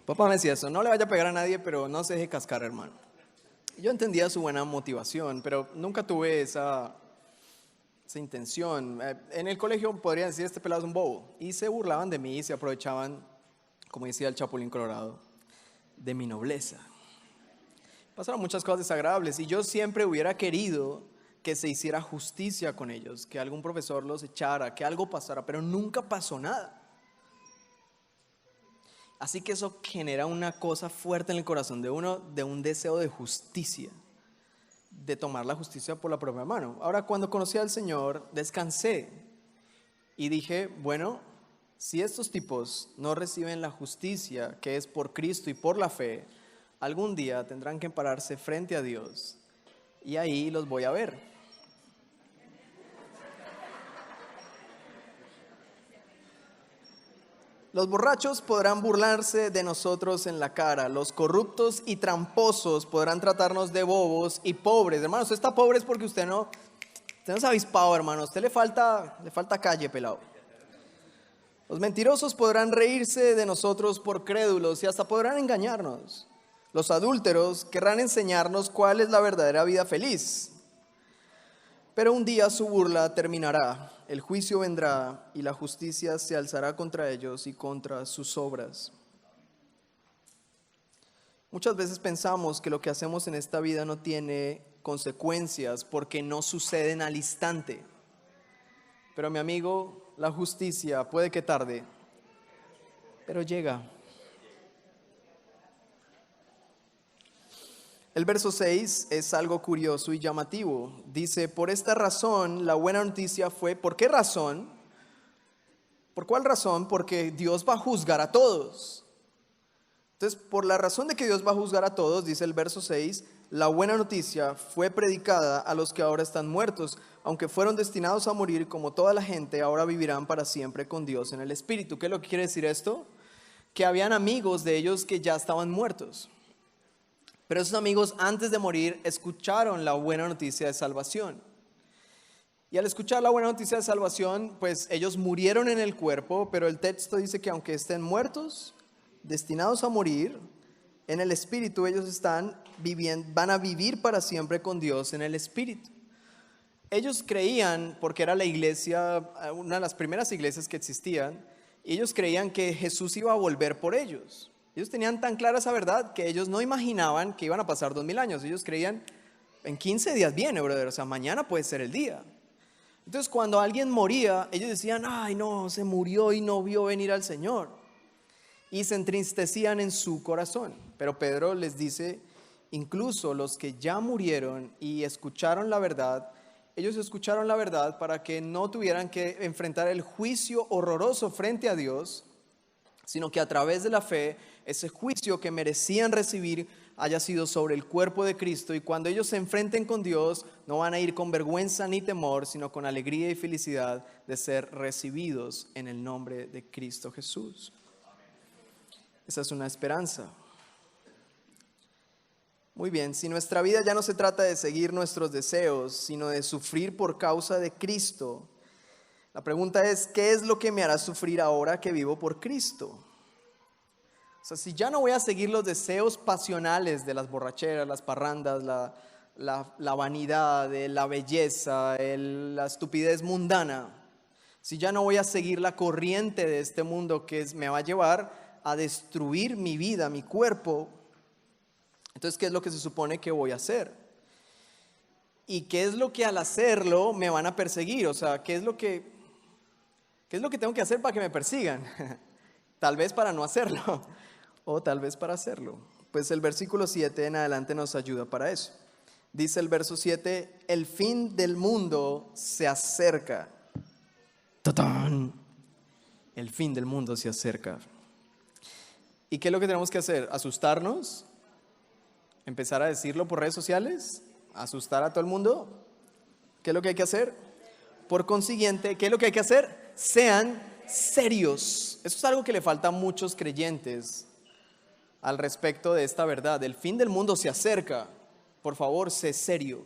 Papá me decía eso, no le vaya a pegar a nadie, pero no se deje cascar, hermano. Yo entendía su buena motivación, pero nunca tuve esa intención. En el colegio podrían decir, este pelado es un bobo. Y se burlaban de mí y se aprovechaban, como decía el Chapulín Colorado, de mi nobleza. Pasaron muchas cosas desagradables y yo siempre hubiera querido que se hiciera justicia con ellos, que algún profesor los echara, que algo pasara, pero nunca pasó nada. Así que eso genera una cosa fuerte en el corazón de uno, de un deseo de justicia, de tomar la justicia por la propia mano. Ahora, cuando conocí al Señor, descansé y dije, bueno, si estos tipos no reciben la justicia que es por Cristo y por la fe, algún día tendrán que pararse frente a Dios y ahí los voy a ver. Los borrachos podrán burlarse de nosotros en la cara, los corruptos y tramposos podrán tratarnos de bobos y pobres. Hermano, usted está pobre es porque usted no es avispado, hermano, a usted le falta calle, pelado. Los mentirosos podrán reírse de nosotros por crédulos y hasta podrán engañarnos. Los adúlteros querrán enseñarnos cuál es la verdadera vida feliz. Pero un día su burla terminará, el juicio vendrá y la justicia se alzará contra ellos y contra sus obras. Muchas veces pensamos que lo que hacemos en esta vida no tiene consecuencias porque no suceden al instante. Pero mi amigo, la justicia puede que tarde, pero llega. El verso 6 es algo curioso y llamativo. Dice, por esta razón la buena noticia fue, ¿por qué razón? ¿Por cuál razón? Porque Dios va a juzgar a todos. Entonces, por la razón de que Dios va a juzgar a todos, dice el verso 6, la buena noticia fue predicada a los que ahora están muertos, aunque fueron destinados a morir como toda la gente, ahora vivirán para siempre con Dios en el Espíritu. ¿Qué es lo que quiere decir esto? Que habían amigos de ellos que ya estaban muertos. Pero esos amigos antes de morir escucharon la buena noticia de salvación. Y al escuchar la buena noticia de salvación, pues ellos murieron en el cuerpo, pero el texto dice que aunque estén muertos, destinados a morir, en el Espíritu ellos van a vivir para siempre con Dios en el Espíritu. Ellos creían, porque era la iglesia, una de las primeras iglesias que existían, ellos creían que Jesús iba a volver por ellos. Ellos tenían tan clara esa verdad que ellos no imaginaban que iban a pasar 2000 años. Ellos creían, en 15 días viene, brother, o sea, mañana puede ser el día. Entonces, cuando alguien moría, ellos decían, ay no, se murió y no vio venir al Señor. Y se entristecían en su corazón. Pero Pedro les dice, incluso los que ya murieron y escucharon la verdad, ellos escucharon la verdad para que no tuvieran que enfrentar el juicio horroroso frente a Dios, sino que a través de la fe, ese juicio que merecían recibir, haya sido sobre el cuerpo de Cristo, y cuando ellos se enfrenten con Dios, no van a ir con vergüenza ni temor, sino con alegría y felicidad de ser recibidos en el nombre de Cristo Jesús. Esa es una esperanza. Muy bien, si nuestra vida ya no se trata de seguir nuestros deseos, sino de sufrir por causa de Cristo, la pregunta es, ¿qué es lo que me hará sufrir ahora que vivo por Cristo? O sea, si ya no voy a seguir los deseos pasionales de las borracheras, las parrandas, la vanidad, la belleza, la estupidez mundana, si ya no voy a seguir la corriente de este mundo que me va a llevar a destruir mi vida, mi cuerpo, entonces, ¿qué es lo que se supone que voy a hacer? ¿Y qué es lo que al hacerlo me van a perseguir? O sea, ¿qué es lo que tengo que hacer para que me persigan? Tal vez para no hacerlo, o tal vez para hacerlo. Pues el versículo 7 en adelante nos ayuda para eso. Dice el verso 7, el fin del mundo se acerca. ¡Tatán! El fin del mundo se acerca. ¿Y qué es lo que tenemos que hacer? ¿Asustarnos? ¿Empezar a decirlo por redes sociales? ¿Asustar a todo el mundo? ¿Qué es lo que hay que hacer? Por consiguiente, ¿qué es lo que hay que hacer? Sean serios. Eso es algo que le falta a muchos creyentes al respecto de esta verdad. El fin del mundo se acerca. Por favor, sé serio.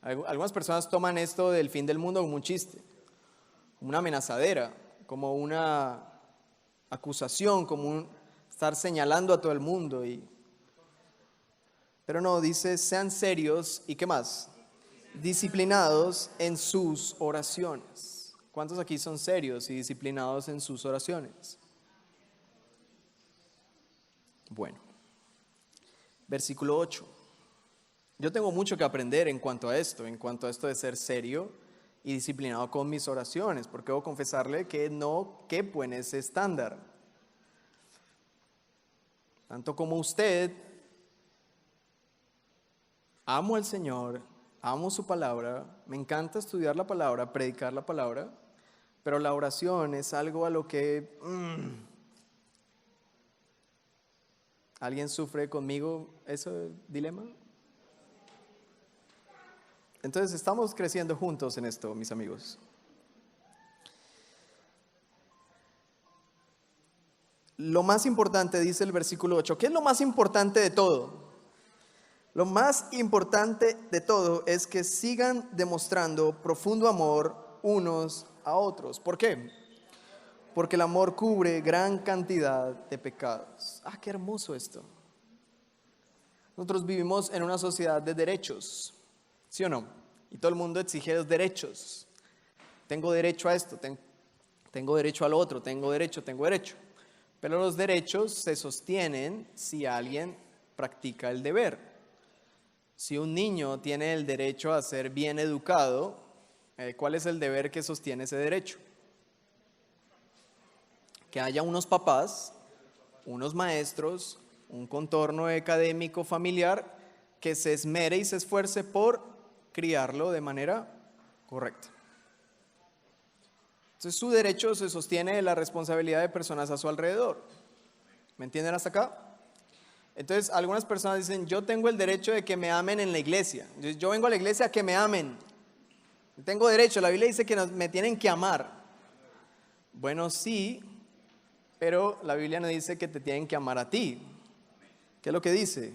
Algunas personas toman esto del fin del mundo como un chiste, como una amenazadera, como una acusación, como estar señalando a todo el mundo. Pero no, dice, sean serios y ¿qué más? Disciplinados en sus oraciones. ¿Cuántos aquí son serios y disciplinados en sus oraciones? Bueno, versículo 8. Yo tengo mucho que aprender en cuanto a esto de ser serio y disciplinado con mis oraciones, porque debo confesarle que no quepo en ese estándar. Tanto como usted, amo al Señor, amo su palabra, me encanta estudiar la palabra, predicar la palabra, pero la oración es algo a lo que ¿alguien sufre conmigo ese dilema? Entonces estamos creciendo juntos en esto, mis amigos. Lo más importante, dice el versículo 8, ¿qué es lo más importante de todo? Lo más importante de todo es que sigan demostrando profundo amor unos a otros. ¿Por qué? Porque el amor cubre gran cantidad de pecados. Ah, qué hermoso esto. Nosotros vivimos en una sociedad de derechos, ¿sí o no? Y todo el mundo exige los derechos. Tengo derecho a esto, tengo derecho a lo otro, tengo derecho. Pero los derechos se sostienen si alguien practica el deber. Si un niño tiene el derecho a ser bien educado, ¿cuál es el deber que sostiene ese derecho? Que haya unos papás, unos maestros, un contorno académico familiar que se esmere y se esfuerce por criarlo de manera correcta. Entonces su derecho se sostiene de la responsabilidad de personas a su alrededor. ¿Me entienden hasta acá? Entonces algunas personas dicen, yo tengo el derecho de que me amen en la iglesia. Yo vengo a la iglesia a que me amen. Tengo derecho, la Biblia dice que me tienen que amar. Bueno, sí, pero la Biblia no dice que te tienen que amar a ti. ¿Qué es lo que dice?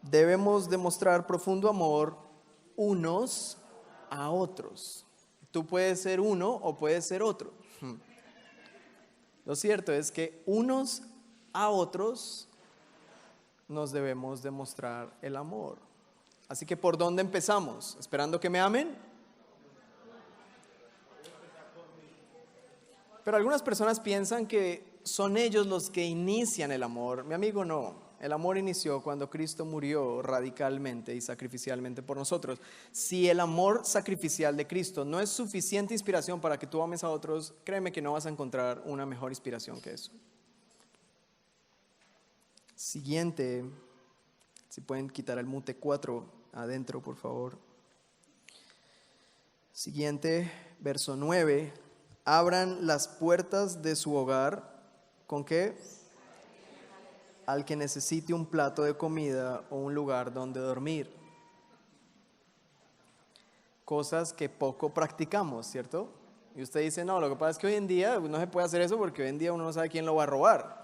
Debemos demostrar profundo amor unos a otros. Tú puedes ser uno o puedes ser otro. Lo cierto es que unos a otros nos debemos demostrar el amor. Así que ¿por dónde empezamos? ¿Esperando que me amen? Pero algunas personas piensan que son ellos los que inician el amor. Mi amigo, no. El amor inició cuando Cristo murió radicalmente y sacrificialmente por nosotros. Si el amor sacrificial de Cristo no es suficiente inspiración para que tú ames a otros, créeme que no vas a encontrar una mejor inspiración que eso. Siguiente, si pueden quitar el mute 4 adentro, por favor. Siguiente, verso 9. Abran las puertas de su hogar, ¿con qué? al que necesite un plato de comida o un lugar donde dormir. Cosas que poco practicamos, ¿cierto? Y usted dice, no, lo que pasa es que hoy en día no se puede hacer eso porque hoy en día uno no sabe quién lo va a robar.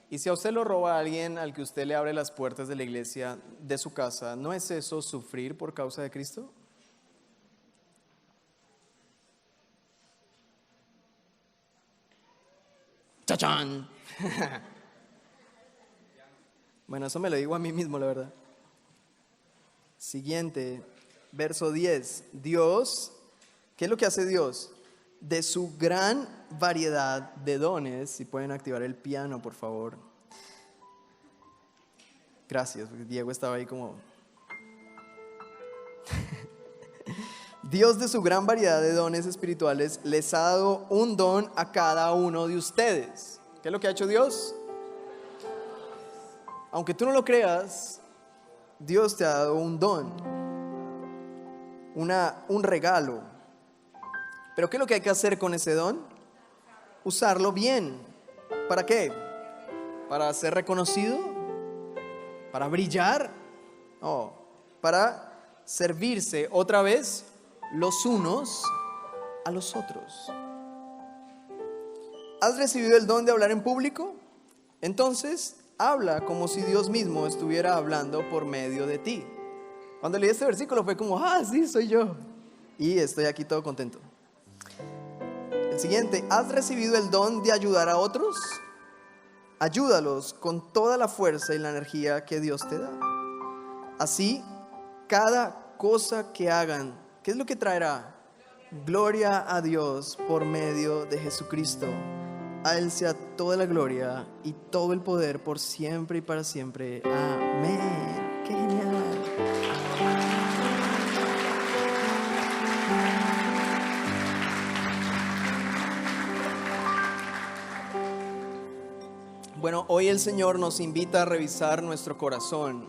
Y si a usted lo roba alguien al que usted le abre las puertas de la iglesia, de su casa, ¿no es eso sufrir por causa de Cristo? ¡Chachán! Bueno, eso me lo digo a mí mismo, la verdad. Siguiente, verso 10. Dios, ¿qué es lo que hace Dios? De su gran variedad de dones, si pueden activar el piano, por favor. Gracias, porque Diego estaba ahí como... Dios de su gran variedad de dones espirituales les ha dado un don a cada uno de ustedes. ¿Qué es lo que ha hecho Dios? Aunque tú no lo creas, Dios te ha dado un don, un regalo. Pero ¿qué es lo que hay que hacer con ese don? Usarlo bien. ¿Para qué? ¿Para ser reconocido? ¿Para brillar? No, para servirse otra vez los unos a los otros. ¿Has recibido el don de hablar en público? Entonces, habla como si Dios mismo estuviera hablando por medio de ti. Cuando leí este versículo fue como, sí, soy yo. Y estoy aquí todo contento. El siguiente, ¿has recibido el don de ayudar a otros? Ayúdalos con toda la fuerza y la energía que Dios te da. Así, cada cosa que hagan, ¿qué es lo que traerá? Gloria a Dios por medio de Jesucristo. A Él sea toda la gloria y todo el poder por siempre y para siempre. Amén. ¡Qué genial! Bueno, hoy el Señor nos invita a revisar nuestro corazón.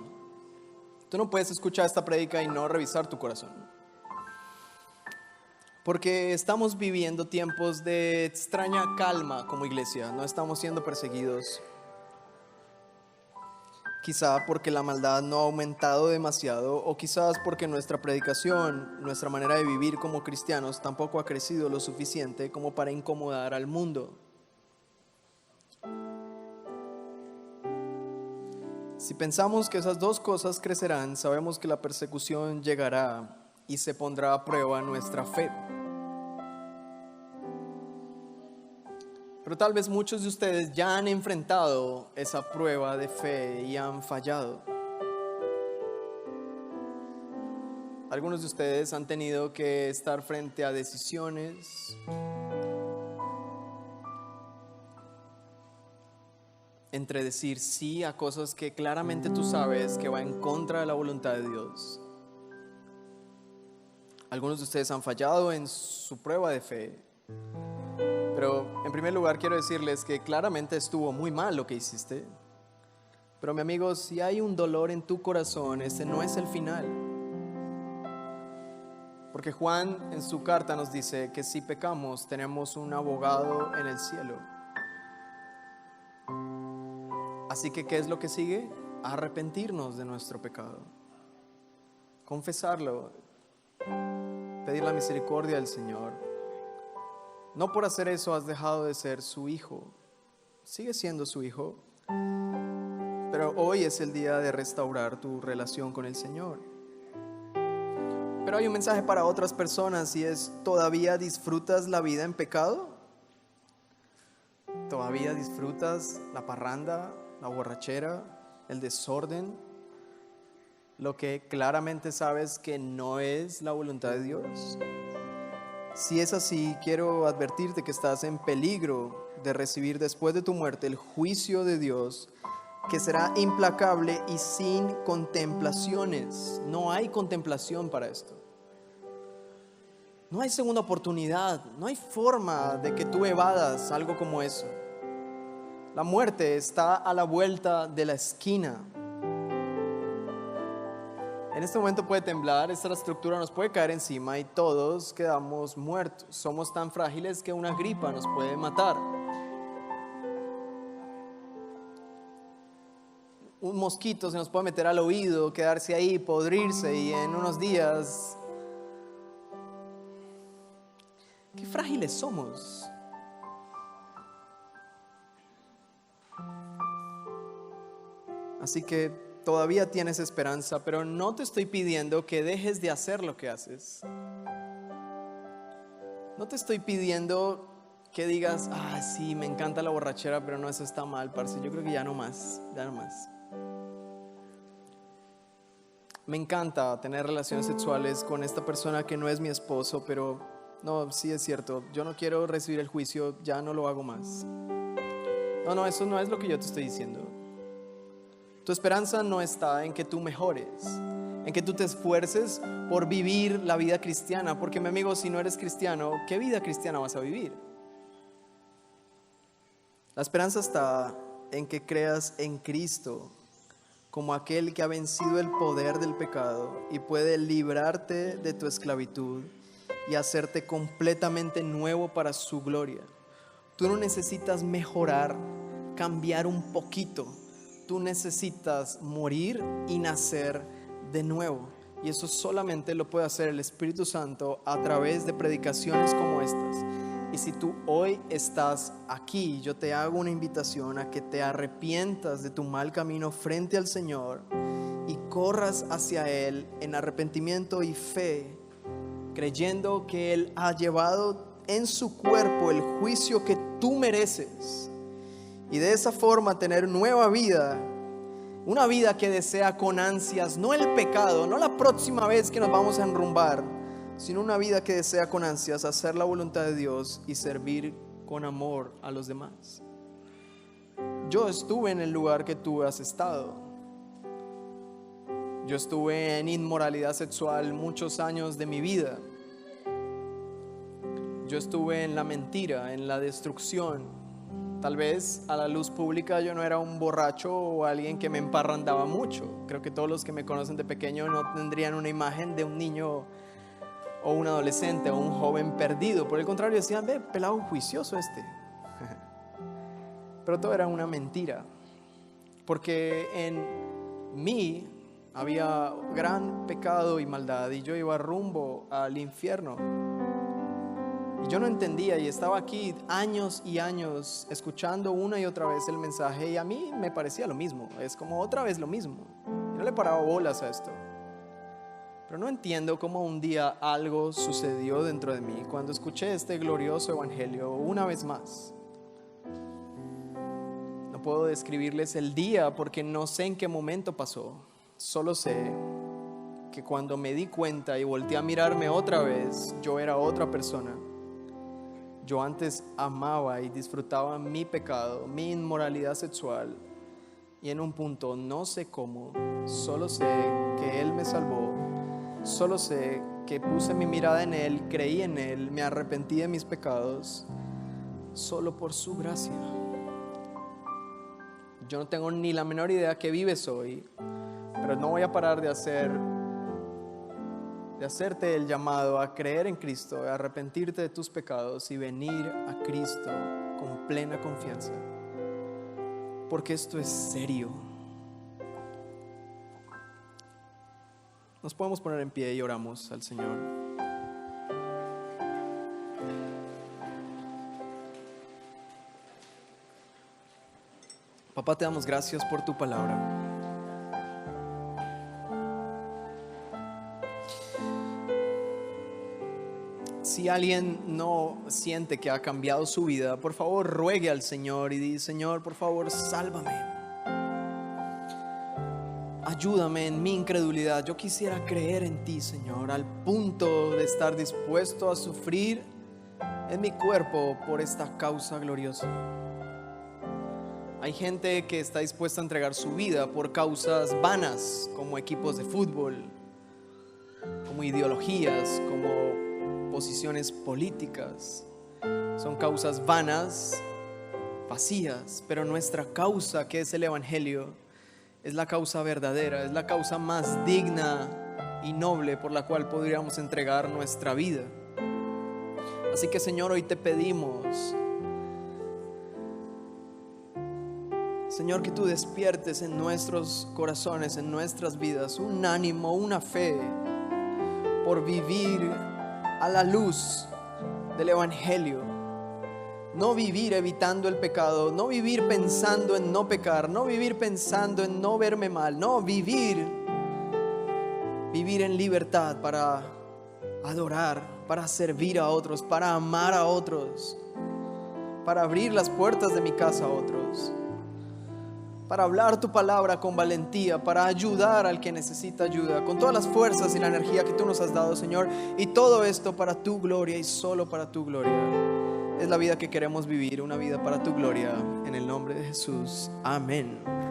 Tú no puedes escuchar esta prédica y no revisar tu corazón. Porque estamos viviendo tiempos de extraña calma como iglesia. No estamos siendo perseguidos. Quizá porque la maldad no ha aumentado demasiado, o quizás porque nuestra predicación, nuestra manera de vivir como cristianos tampoco ha crecido lo suficiente como para incomodar al mundo. Si pensamos que esas dos cosas crecerán, sabemos que la persecución llegará y se pondrá a prueba nuestra fe. Pero tal vez muchos de ustedes ya han enfrentado esa prueba de fe y han fallado. Algunos de ustedes han tenido que estar frente a decisiones, entre decir sí a cosas que claramente tú sabes que va en contra de la voluntad de Dios. Algunos de ustedes han fallado en su prueba de fe. Pero en primer lugar quiero decirles que claramente estuvo muy mal lo que hiciste. Pero mi amigo, si hay un dolor en tu corazón, ese no es el final. Porque Juan en su carta nos dice que si pecamos tenemos un abogado en el cielo. Así que ¿qué es lo que sigue? Arrepentirnos de nuestro pecado. Confesarlo. Pedir la misericordia del Señor. No por hacer eso has dejado de ser su hijo. Sigue siendo su hijo. Pero hoy es el día de restaurar tu relación con el Señor. Pero hay un mensaje para otras personas y es: ¿todavía disfrutas la vida en pecado? ¿Todavía disfrutas la parranda, la borrachera, el desorden? Lo que claramente sabes que no es la voluntad de Dios. Si es así, quiero advertirte que estás en peligro de recibir después de tu muerte el juicio de Dios, que será implacable y sin contemplaciones. No hay contemplación para esto. No hay segunda oportunidad. No hay forma de que tú evadas algo como eso. La muerte está a la vuelta de la esquina. En este momento puede temblar, esta estructura nos puede caer encima y todos quedamos muertos. Somos tan frágiles que una gripa nos puede matar. un mosquito se nos puede meter al oído, quedarse ahí, podrirse y en unos días. Qué frágiles somos. Así que todavía tienes esperanza, pero no te estoy pidiendo que dejes de hacer lo que haces. No te estoy pidiendo que digas, sí, me encanta la borrachera, pero no, eso está mal, parce. Yo creo que ya no más. Me encanta tener relaciones sexuales con esta persona que no es mi esposo, pero no, sí es cierto, yo no quiero recibir el juicio, ya no lo hago más. No, eso no es lo que yo te estoy diciendo. Tu esperanza no está en que tú mejores, en que tú te esfuerces por vivir la vida cristiana, porque mi amigo, si no eres cristiano, ¿qué vida cristiana vas a vivir? La esperanza está en que creas en Cristo como aquel que ha vencido el poder del pecado y puede librarte de tu esclavitud y hacerte completamente nuevo para su gloria. Tú no necesitas mejorar, cambiar un poquito. Tú necesitas morir y nacer de nuevo. Y eso solamente lo puede hacer el Espíritu Santo a través de predicaciones como estas. Y si tú hoy estás aquí, yo te hago una invitación a que te arrepientas de tu mal camino frente al Señor y corras hacia Él en arrepentimiento y fe, creyendo que Él ha llevado en su cuerpo el juicio que tú mereces. Y de esa forma tener nueva vida, una vida que desea con ansias, no el pecado, no la próxima vez que nos vamos a enrumbar, sino una vida que desea con ansias hacer la voluntad de Dios y servir con amor a los demás. Yo estuve en el lugar que tú has estado. Yo estuve en inmoralidad sexual muchos años de mi vida. Yo estuve en la mentira, en la destrucción. Tal vez a la luz pública yo no era un borracho o alguien que me emparrandaba mucho. Creo que todos los que me conocen de pequeño no tendrían una imagen de un niño o un adolescente o un joven perdido. Por el contrario, decían, ve, pelado juicioso este. Pero todo era una mentira. Porque en mí había gran pecado y maldad y yo iba rumbo al infierno. Y yo no entendía y estaba aquí años y años escuchando una y otra vez el mensaje y a mí me parecía lo mismo. Es como otra vez lo mismo. Yo no le paraba bolas a esto. Pero no entiendo cómo un día algo sucedió dentro de mí cuando escuché este glorioso evangelio una vez más. No puedo describirles el día porque no sé en qué momento pasó. Solo sé que cuando me di cuenta y volteé a mirarme otra vez, yo era otra persona. Yo antes amaba y disfrutaba mi pecado, mi inmoralidad sexual. Y en un punto, no sé cómo, solo sé que Él me salvó. Solo sé que puse mi mirada en Él, creí en Él, me arrepentí de mis pecados, solo por su gracia. Yo no tengo ni la menor idea qué vives hoy, pero no voy a parar de hacerte el llamado a creer en Cristo, a arrepentirte de tus pecados y venir a Cristo con plena confianza. Porque esto es serio. Nos podemos poner en pie y oramos al Señor. Papá, te damos gracias por tu palabra. Si alguien no siente que ha cambiado su vida, por favor ruegue al Señor y di, Señor, por favor, sálvame. Ayúdame en mi incredulidad. Yo quisiera creer en ti, Señor, al punto de estar dispuesto a sufrir en mi cuerpo por esta causa gloriosa. Hay gente que está dispuesta a entregar su vida por causas vanas, como equipos de fútbol, como ideologías, como posiciones políticas. Son causas vanas, vacías, pero nuestra causa, que es el Evangelio, es la causa verdadera, es la causa más digna y noble por la cual podríamos entregar nuestra vida. Así que, Señor, hoy te pedimos, Señor, que tú despiertes en nuestros corazones, en nuestras vidas, un ánimo, una fe por vivir a la luz del Evangelio. No vivir evitando el pecado, no vivir pensando en no pecar, no vivir pensando en no verme mal, no, vivir en libertad para adorar, para servir a otros, para amar a otros, para abrir las puertas de mi casa a otros, para hablar tu palabra con valentía, para ayudar al que necesita ayuda, con todas las fuerzas y la energía que tú nos has dado, Señor, y todo esto para tu gloria y solo para tu gloria. Es la vida que queremos vivir, una vida para tu gloria, en el nombre de Jesús. Amén.